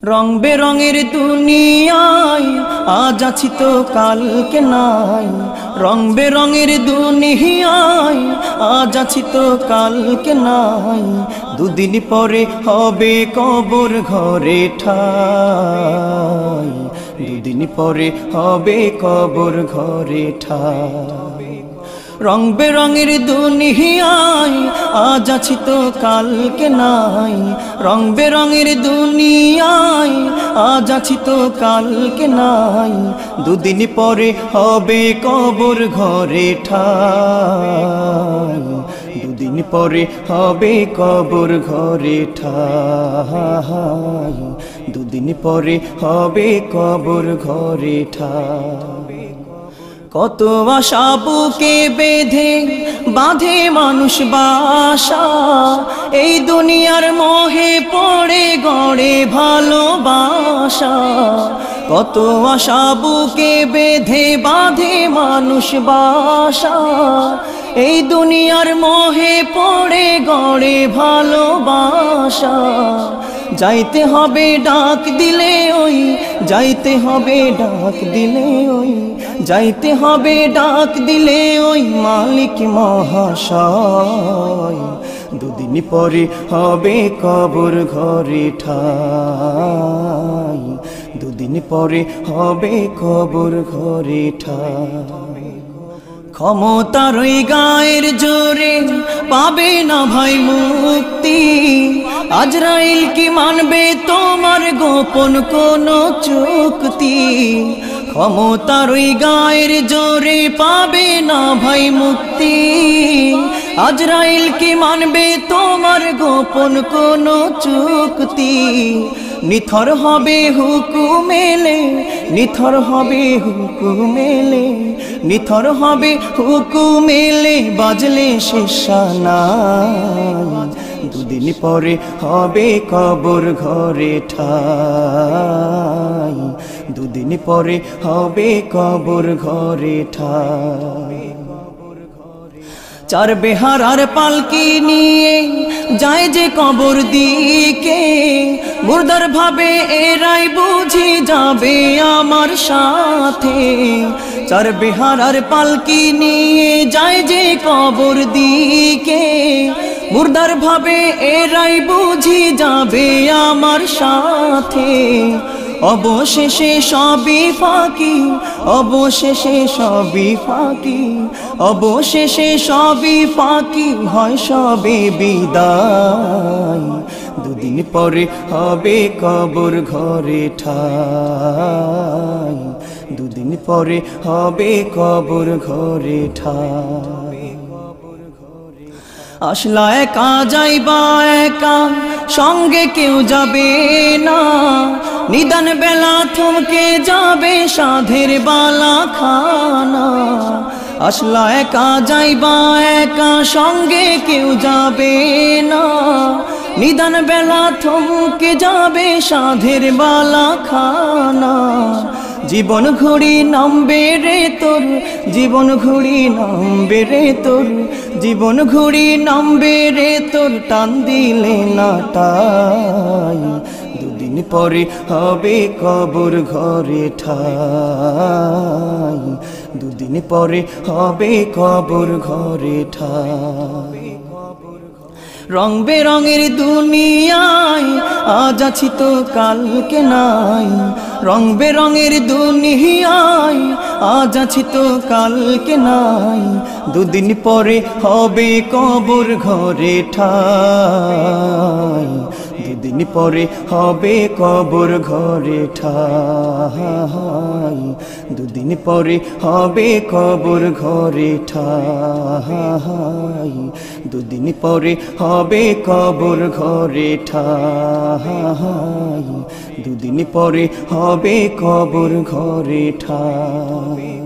রং বেরঙের দুনিয়ায় আজ আছি তো কালকে নাই। রং বেরঙের দুনিয়ায় আজ আছি তো কালকে নাই। দুদিন পরে হবে কবর ঘরে ঠাই। দুদিন পরে হবে কবর ঘরে ঠাই। রং বেরঙের দুনিয়ায় আজ আছি তো কালকে নাই। রং বেরঙের দুনিয়ায় আজ আছি তো কালকে নাই। দুদিন পরে হবে কবর ঘরে ঠাই। দুদিন পরে হবে কবর ঘরে ঠাই। দুদিন পরে হবে কবর ঘরে ঠাই। কত আশা বুকে বেঁধে বাঁধে মানুষ বাসা। এই দুনিয়ার মোহে পড়ে গড়ে ভালোবাসা। কত আশা বুকে বেঁধে বাঁধে মানুষ বাসা। এই দুনিয়ার মোহে পড়ে গড়ে ভালোবাসা। যাইতে হবে ডাক দিলে ওই, যাইতে হবে ডাক দিলে ওই, যাইতে হবে ডাক দিলে ওই মালিক মহাশয়। দুদিন পরে হবে কবর ঘরে ঠাই। দুদিন পরে হবে কবর ঘরে ঠাই। ক্ষমতার ওই গায়ের জোরে পাবে না ভাই মুক্তি। আজরাইল কি মানবে তোমার গোপন কোন চুক্তি। ক্ষমতার ওই গায়ের জোরে পাবে না ভাই মুক্তি। আজরাইল কি মানবে তোমার গোপন কোন চুক্তি। নিথর হবে হুকুমেলে, নিথর হবে হুকুমেলে, নিথর হবে হুকুমেলে বাজলে শেষানাই। দুদিন পরে হবে কবর ঘরে ঠাই। দুদিন পরে হবে কবর ঘরে ঠাই। চার বেহারার পালকি নিয়ে যায় যে কবর দিকে। মুর্দার ভাবে এরাই বুঝি যাবে আমার সাথে। চার বেহারার পালকি নিয়ে যায় যে কবর দিকে। মুর্দার ভাবে এরাই বুঝি যাবে আমার সাথে। অবশেষে সবই ফাঁকি, অবশেষে সবই ফাঁকি, অবশেষে সবই ফাঁকি হয় সবে বিদায়। দুদিন পরে হবে কবর ঘরে ঠাই। দুদিন পরে হবে কবর ঘরে ঠাই। আসলা একা যাইবা একা, সঙ্গে কেউ যাবে না। নিদান বেলা থমকে যাবে সাধের বালা খানা। আসলা একা যাইবা একা, সঙ্গে কেউ যাবে না। নিদান বেলা থমকে যাবে সাধের বালা খানা। জীবন ঘুড়ি নামবে রে তোর, জীবন ঘুড়ি নামবে রে তোর, জীবন ঘুড়ি নামবে রে তোর টান দিলে না টাই। দুদিন পরে হবে কবর ঘরে ঠাই। দুদিন পরে হবে কবর ঘরে ঠাই। রং বেরঙের দুনিয়ায় আজ আছি তো কালকে নাই। রং বেরঙের দুনিয়ায় আজ আছি তো কালকে নাই। দুদিন পরে হবে কবর ঘরে ঠাই। দুদিন পরে হবে কবর ঘরে ঠাই। দুদিন পরে হবে কবর ঘরে ঠাই। দুদিন পরে হবে কবর ঘরে ঠাই। দুদিন পরে হবে কবর ঘরে ঠাই।